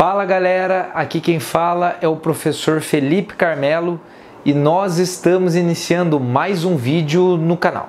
Fala galera, aqui quem fala é o professor Felipe Carmelo e nós estamos iniciando mais um vídeo no canal.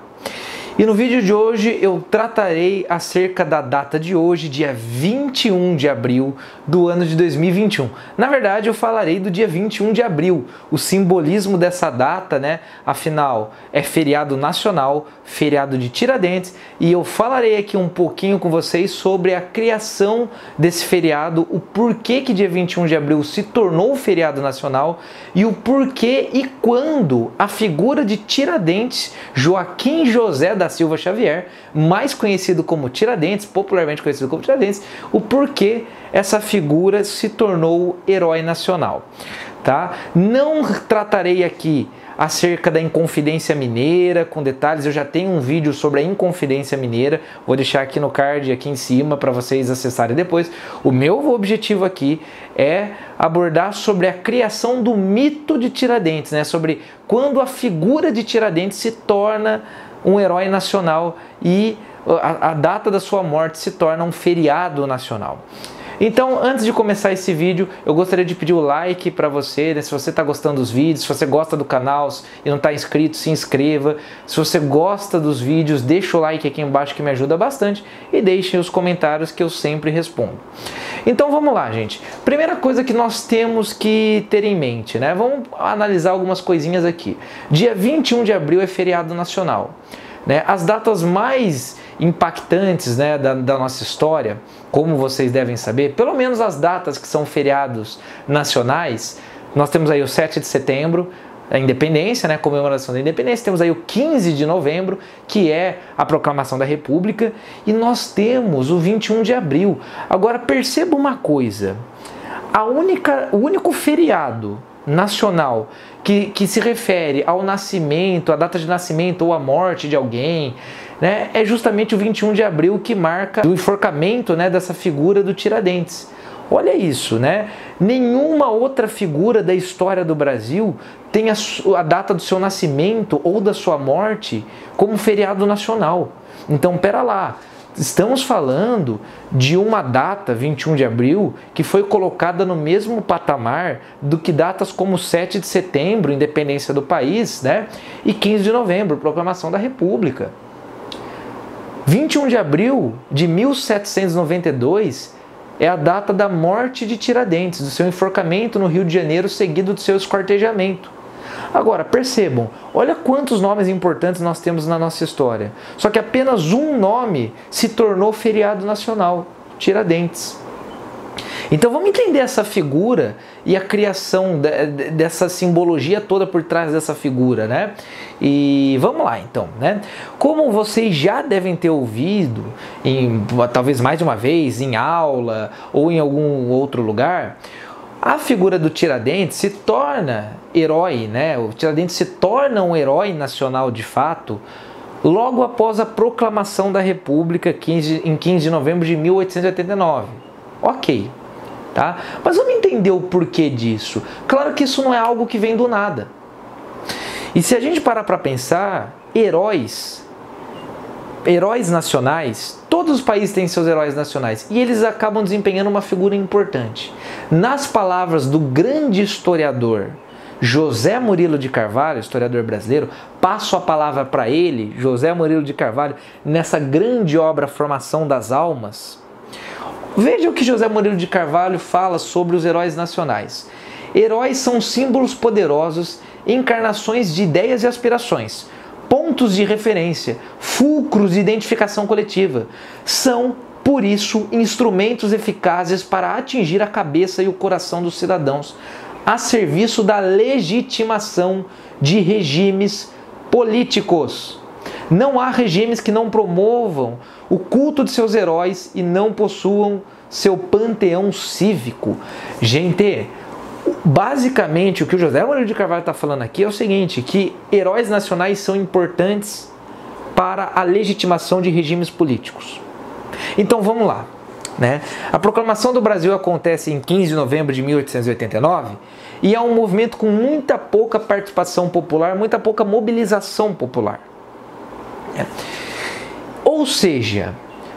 E no vídeo de hoje eu tratarei acerca da data de hoje, dia 21 de abril do ano de 2021. Na verdade eu falarei do dia 21 de abril, o simbolismo dessa data, né? Afinal, é feriado nacional, feriado de Tiradentes, e eu falarei aqui um pouquinho com vocês sobre a criação desse feriado, o porquê que dia 21 de abril se tornou feriado nacional e o porquê e quando a figura de Tiradentes, Joaquim José da Silva Xavier, mais conhecido como Tiradentes, popularmente conhecido como Tiradentes, o porquê essa figura se tornou herói nacional, tá? Não tratarei aqui acerca da Inconfidência Mineira, com detalhes, eu já tenho um vídeo sobre a Inconfidência Mineira, vou deixar aqui no card, aqui em cima, para vocês acessarem depois. O meu objetivo aqui é abordar sobre a criação do mito de Tiradentes, né? Sobre quando a figura de Tiradentes se torna um herói nacional e a data da sua morte se torna um feriado nacional. Então, antes de começar esse vídeo, eu gostaria de pedir o like para você, né? Se você está gostando dos vídeos, se você gosta do canal e não está inscrito, se inscreva. Se você gosta dos vídeos, deixa o like aqui embaixo que me ajuda bastante e deixem os comentários que eu sempre respondo. Então vamos lá, gente. Primeira coisa que nós temos que ter em mente, né? Vamos analisar algumas coisinhas aqui. Dia 21 de abril é feriado nacional, né? As datas mais impactantes, né, da nossa história, como vocês devem saber, pelo menos as datas que são feriados nacionais, nós temos aí o 7 de setembro, a independência, né, comemoração da independência, temos aí o 15 de novembro, que é a proclamação da República, e nós temos o 21 de abril. Agora perceba uma coisa, o único feriado nacional que se refere ao nascimento, à data de nascimento ou à morte de alguém, né, é justamente o 21 de abril, que marca o enforcamento, né, dessa figura do Tiradentes. Olha isso, né? Nenhuma outra figura da história do Brasil tem a data do seu nascimento ou da sua morte como feriado nacional. Então, pera lá. Estamos falando de uma data, 21 de abril, que foi colocada no mesmo patamar do que datas como 7 de setembro, independência do país, né? E 15 de novembro, proclamação da República. 21 de abril de 1792 é a data da morte de Tiradentes, do seu enforcamento no Rio de Janeiro, seguido do seu esquartejamento. Agora, percebam, olha quantos nomes importantes nós temos na nossa história. Só que apenas um nome se tornou feriado nacional, Tiradentes. Então vamos entender essa figura e a criação dessa simbologia toda por trás dessa figura, né? E vamos lá então, né? Como vocês já devem ter ouvido, talvez mais de uma vez, em aula ou em algum outro lugar, a figura do Tiradentes se torna herói, né? O Tiradentes se torna um herói nacional de fato logo após a proclamação da República em 15 de novembro de 1889. Ok, tá? Mas vamos entender o porquê disso. Claro que isso não é algo que vem do nada. E se a gente parar para pensar, heróis nacionais, todos os países têm seus heróis nacionais e eles acabam desempenhando uma figura importante. Nas palavras do grande historiador José Murilo de Carvalho, historiador brasileiro, passo a palavra para ele, José Murilo de Carvalho, nessa grande obra Formação das Almas. Veja o que José Murilo de Carvalho fala sobre os heróis nacionais. Heróis são símbolos poderosos, encarnações de ideias e aspirações, pontos de referência, fulcros de identificação coletiva. São, por isso, instrumentos eficazes para atingir a cabeça e o coração dos cidadãos, a serviço da legitimação de regimes políticos. Não há regimes que não promovam o culto de seus heróis e não possuam seu panteão cívico. Gente, basicamente o que o José Murilo de Carvalho está falando aqui é o seguinte, que heróis nacionais são importantes para a legitimação de regimes políticos. Então vamos lá, né? A proclamação do Brasil acontece em 15 de novembro de 1889 e é um movimento com muita pouca participação popular, muita pouca mobilização popular. Ou seja,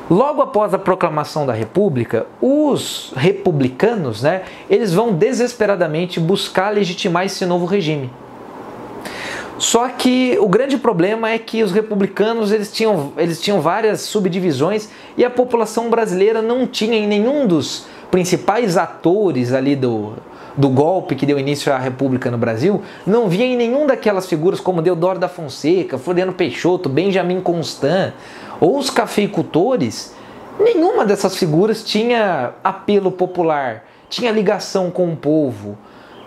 Logo após a proclamação da República, os republicanos, né, eles vão desesperadamente buscar legitimar esse novo regime. Só que o grande problema é que os republicanos eles tinham várias subdivisões e a população brasileira não tinha em nenhum dos principais atores ali do golpe que deu início à República no Brasil, não via em nenhum daquelas figuras como Deodoro da Fonseca, Floriano Peixoto, Benjamin Constant ou os cafeicultores. Nenhuma dessas figuras tinha apelo popular, tinha ligação com o povo,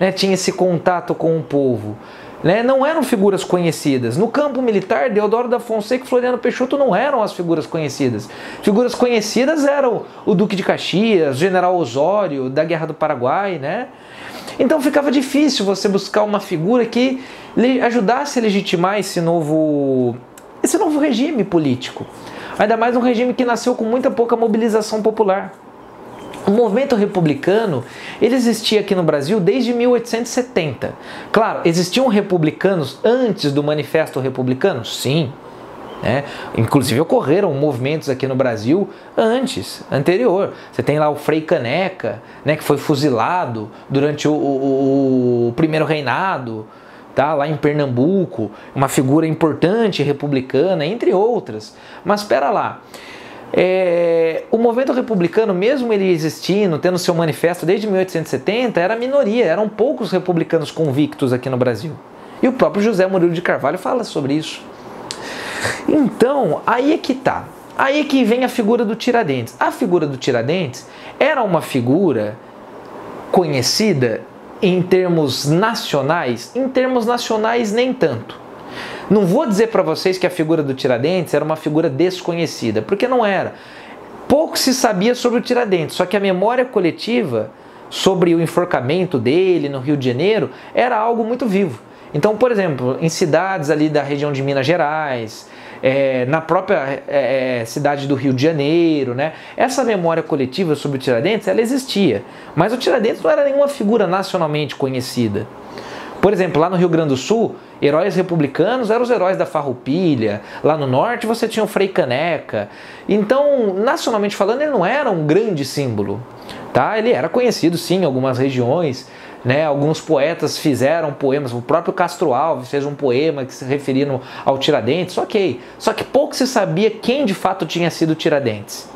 né? Tinha esse contato com o povo. Né? Não eram figuras conhecidas. No campo militar, Deodoro da Fonseca e Floriano Peixoto não eram as figuras conhecidas. Figuras conhecidas eram o Duque de Caxias, o General Osório, da Guerra do Paraguai, né? Então ficava difícil você buscar uma figura que ajudasse a legitimar esse novo regime político. Ainda mais um regime que nasceu com muita pouca mobilização popular. O movimento republicano, ele existia aqui no Brasil desde 1870. Claro, existiam republicanos antes do Manifesto Republicano? Sim. Né? Inclusive ocorreram movimentos aqui no Brasil anterior. Você tem lá o Frei Caneca, né, que foi fuzilado durante o primeiro reinado, tá? Lá em Pernambuco, uma figura importante republicana, entre outras. Mas espera lá. O movimento republicano, mesmo ele existindo, tendo seu manifesto desde 1870, era minoria, eram poucos republicanos convictos aqui no Brasil. E o próprio José Murilo de Carvalho fala sobre isso. Então, aí é que tá. Aí é que vem a figura do Tiradentes. A figura do Tiradentes era uma figura conhecida em termos nacionais? Em termos nacionais, nem tanto. Não vou dizer para vocês que a figura do Tiradentes era uma figura desconhecida, porque não era. Pouco se sabia sobre o Tiradentes, só que a memória coletiva sobre o enforcamento dele no Rio de Janeiro era algo muito vivo. Então, por exemplo, em cidades ali da região de Minas Gerais, na própria cidade do Rio de Janeiro, né, essa memória coletiva sobre o Tiradentes, ela existia. Mas o Tiradentes não era nenhuma figura nacionalmente conhecida. Por exemplo, lá no Rio Grande do Sul, heróis republicanos eram os heróis da Farroupilha. Lá no norte você tinha o Frei Caneca. Então, nacionalmente falando, ele não era um grande símbolo. Tá? Ele era conhecido sim em algumas regiões. Né? Alguns poetas fizeram poemas. O próprio Castro Alves fez um poema que se referia ao Tiradentes. Ok. Só que pouco se sabia quem de fato tinha sido Tiradentes.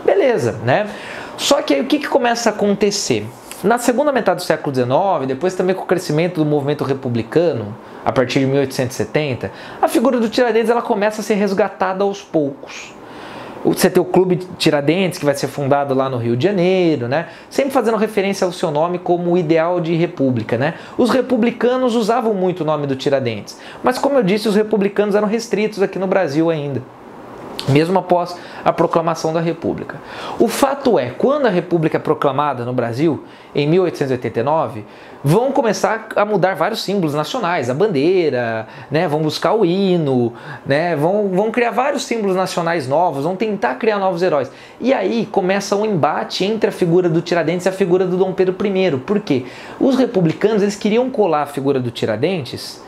Beleza, né? Só que aí o que começa a acontecer? Na segunda metade do século XIX, depois também com o crescimento do movimento republicano, a partir de 1870, a figura do Tiradentes ela começa a ser resgatada aos poucos. Você tem o Clube Tiradentes, que vai ser fundado lá no Rio de Janeiro, né? Sempre fazendo referência ao seu nome como o ideal de república, né? Os republicanos usavam muito o nome do Tiradentes, mas como eu disse, os republicanos eram restritos aqui no Brasil ainda, mesmo após a proclamação da República. O fato é, quando a República é proclamada no Brasil, em 1889, vão começar a mudar vários símbolos nacionais, a bandeira, né, vão buscar o hino, né, vão criar vários símbolos nacionais novos, vão tentar criar novos heróis. E aí começa um embate entre a figura do Tiradentes e a figura do Dom Pedro I. Por quê? Os republicanos eles queriam colar a figura do Tiradentes,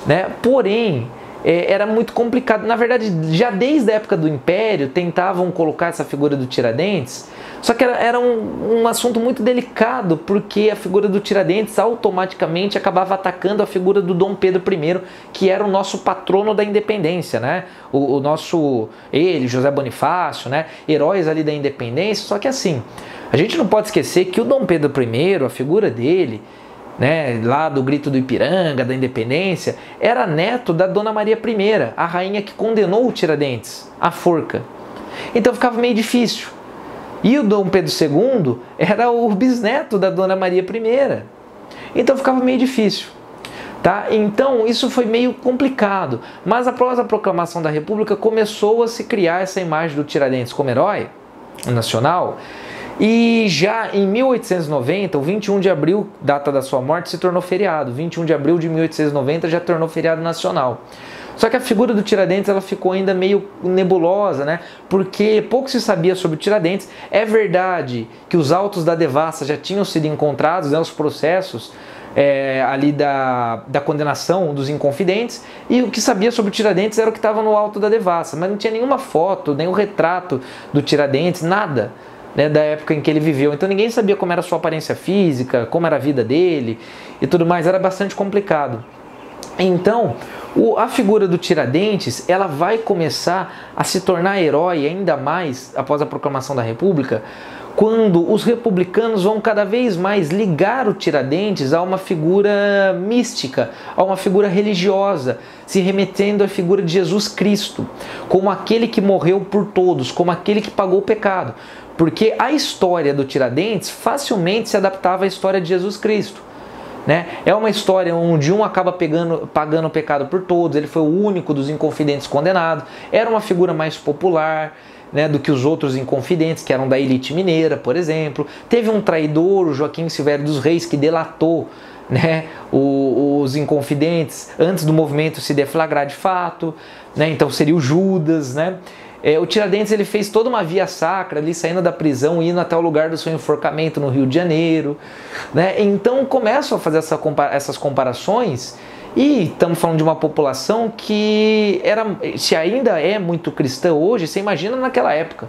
né, porém era muito complicado. Na verdade, já desde a época do Império, tentavam colocar essa figura do Tiradentes, só que era um assunto muito delicado, porque a figura do Tiradentes automaticamente acabava atacando a figura do Dom Pedro I, que era o nosso patrono da independência, né? Ele, José Bonifácio, né? Heróis ali da independência. Só que assim, a gente não pode esquecer que o Dom Pedro I, a figura dele, né, lá do Grito do Ipiranga, da Independência, era neto da Dona Maria I, a rainha que condenou o Tiradentes à forca. Então ficava meio difícil. E o Dom Pedro II era o bisneto da Dona Maria I. Então ficava meio difícil. Tá? Então isso foi meio complicado. Mas após a proclamação da República começou a se criar essa imagem do Tiradentes como herói nacional. E já em 1890, o 21 de abril, data da sua morte, se tornou feriado. 21 de abril de 1890 já tornou feriado nacional. Só que a figura do Tiradentes ela ficou ainda meio nebulosa, né? Porque pouco se sabia sobre o Tiradentes. É verdade que os autos da devassa já tinham sido encontrados, né? Os processos, ali da condenação dos Inconfidentes, e o que sabia sobre o Tiradentes era o que estava no Alto da Devassa, mas não tinha nenhuma foto, nenhum retrato do Tiradentes, nada, né, da época em que ele viveu. Então ninguém sabia como era a sua aparência física, como era a vida dele e tudo mais, era bastante complicado. Então, a figura do Tiradentes, ela vai começar a se tornar herói ainda mais após a proclamação da República, quando os republicanos vão cada vez mais ligar o Tiradentes a uma figura mística, a uma figura religiosa, se remetendo à figura de Jesus Cristo, como aquele que morreu por todos, como aquele que pagou o pecado. Porque a história do Tiradentes facilmente se adaptava à história de Jesus Cristo. Né? É uma história onde um acaba pagando o pecado por todos, ele foi o único dos Inconfidentes condenado, era uma figura mais popular, né, do que os outros Inconfidentes, que eram da elite mineira, por exemplo. Teve um traidor, o Joaquim Silvério dos Reis, que delatou, né, os Inconfidentes antes do movimento se deflagrar de fato, né, então seria o Judas, né? O Tiradentes ele fez toda uma via sacra ali, saindo da prisão, indo até o lugar do seu enforcamento no Rio de Janeiro, né? Então começam a fazer essas comparações, e estamos falando de uma população que se ainda é muito cristã hoje, você imagina naquela época,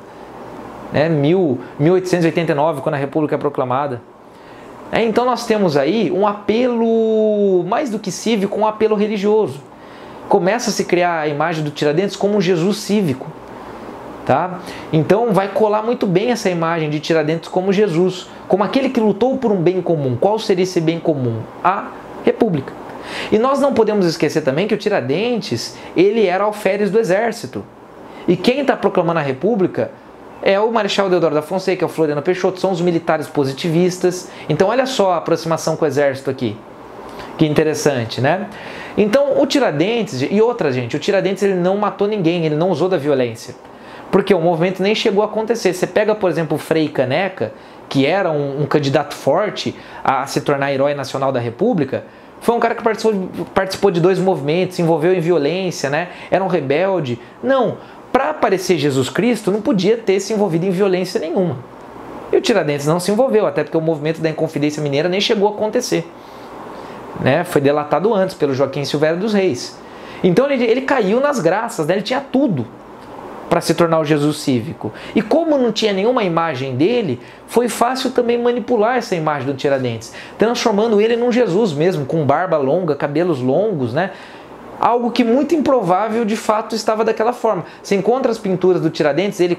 né? 1889, quando a República é proclamada. Então nós temos aí um apelo, mais do que cívico, um apelo religioso. Começa a se criar a imagem do Tiradentes como um Jesus cívico. Tá? Então vai colar muito bem essa imagem de Tiradentes como Jesus, como aquele que lutou por um bem comum. Qual seria esse bem comum? A República. E nós não podemos esquecer também que o Tiradentes, ele era alferes do exército. E quem está proclamando a República é o Marechal Deodoro da Fonseca, é o Floriano Peixoto, são os militares positivistas. Então olha só a aproximação com o exército aqui. Que interessante, né? Então o Tiradentes, e outra gente, o Tiradentes ele não matou ninguém, ele não usou da violência. Porque o movimento nem chegou a acontecer. Você pega, por exemplo, o Frei Caneca, que era um candidato forte a se tornar herói nacional da República, foi um cara que participou de 2 movimentos, se envolveu em violência, né? Era um rebelde. Não, para aparecer Jesus Cristo, não podia ter se envolvido em violência nenhuma. E o Tiradentes não se envolveu, até porque o movimento da Inconfidência Mineira nem chegou a acontecer. Né? Foi delatado antes pelo Joaquim Silvério dos Reis. Então ele caiu nas graças, né? Ele tinha tudo para se tornar o Jesus cívico. E como não tinha nenhuma imagem dele, foi fácil também manipular essa imagem do Tiradentes, transformando ele num Jesus mesmo, com barba longa, cabelos longos, né? Algo que muito improvável de fato estava daquela forma. Você encontra as pinturas do Tiradentes, ele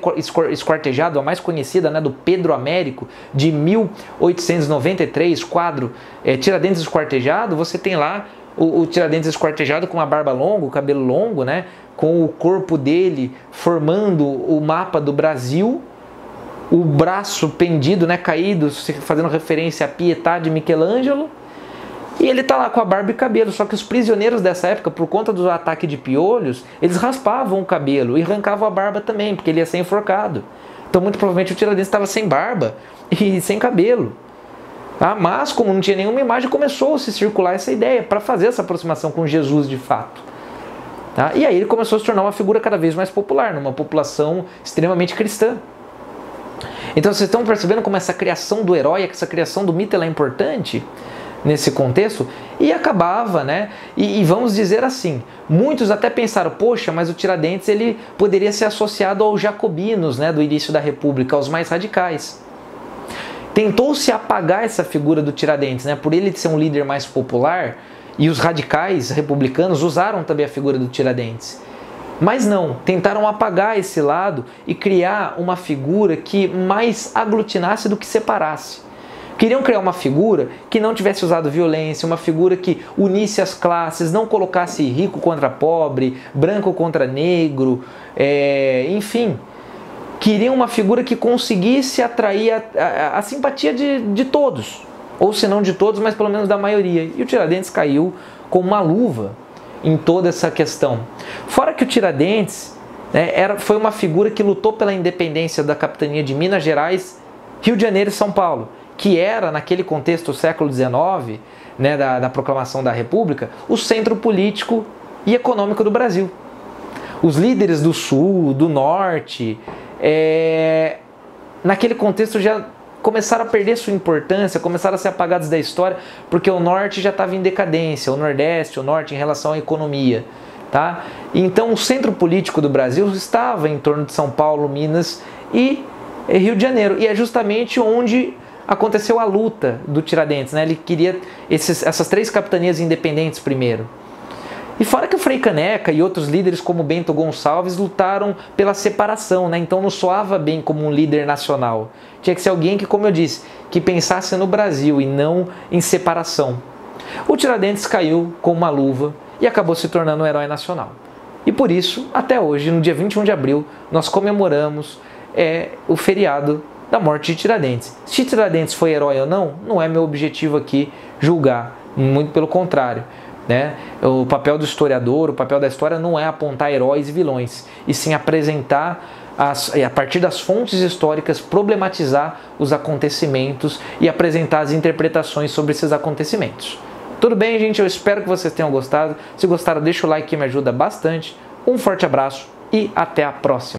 esquartejado, a mais conhecida, né, do Pedro Américo, de 1893, quadro Tiradentes esquartejado. Você tem lá o Tiradentes esquartejado com uma barba longa, o cabelo longo, né, com o corpo dele formando o mapa do Brasil, o braço pendido, né, caído, fazendo referência à Pietà de Michelangelo. E ele está lá com a barba e cabelo, só que os prisioneiros dessa época, por conta do ataque de piolhos, eles raspavam o cabelo e arrancavam a barba também, porque ele ia ser enforcado. Então muito provavelmente o Tiradentes estava sem barba e sem cabelo. Tá? Mas como não tinha nenhuma imagem, começou a se circular essa ideia para fazer essa aproximação com Jesus de fato. Tá? E aí ele começou a se tornar uma figura cada vez mais popular, numa população extremamente cristã. Então vocês estão percebendo como essa criação do herói, essa criação do mito ela é importante nesse contexto? E acabava, né? E vamos dizer assim, muitos até pensaram, poxa, mas o Tiradentes ele poderia ser associado aos jacobinos, né, do início da República, aos mais radicais. Tentou-se apagar essa figura do Tiradentes, né, por ele ser um líder mais popular, e os radicais republicanos usaram também a figura do Tiradentes. Mas não, tentaram apagar esse lado e criar uma figura que mais aglutinasse do que separasse. Queriam criar uma figura que não tivesse usado violência, uma figura que unisse as classes, não colocasse rico contra pobre, branco contra negro, enfim. Queriam uma figura que conseguisse atrair a simpatia de todos, ou se não de todos, mas pelo menos da maioria. E o Tiradentes caiu com uma luva em toda essa questão. Fora que o Tiradentes, né, foi uma figura que lutou pela independência da capitania de Minas Gerais, Rio de Janeiro e São Paulo, que era, naquele contexto do século XIX, né, da proclamação da República, o centro político e econômico do Brasil. Os líderes do Sul, do Norte, naquele contexto já começaram a perder sua importância, começaram a ser apagados da história, porque o Norte já estava em decadência, o Nordeste, o Norte em relação à economia. Tá? Então o centro político do Brasil estava em torno de São Paulo, Minas e Rio de Janeiro. E é justamente onde aconteceu a luta do Tiradentes, né? Ele queria essas 3 capitanias independentes primeiro. E fora que o Frei Caneca e outros líderes como Bento Gonçalves lutaram pela separação, né? Então não soava bem como um líder nacional. Tinha que ser alguém que, como eu disse, que pensasse no Brasil e não em separação. O Tiradentes caiu com uma luva e acabou se tornando um herói nacional. E por isso, até hoje, no dia 21 de abril, nós comemoramos o feriado da morte de Tiradentes. Se Tiradentes foi herói ou não, não é meu objetivo aqui julgar, muito pelo contrário. Né? O papel do historiador, o papel da história não é apontar heróis e vilões, e sim apresentar, a partir das fontes históricas, problematizar os acontecimentos e apresentar as interpretações sobre esses acontecimentos. Tudo bem, gente? Eu espero que vocês tenham gostado. Se gostaram, deixa o like que me ajuda bastante. Um forte abraço e até a próxima!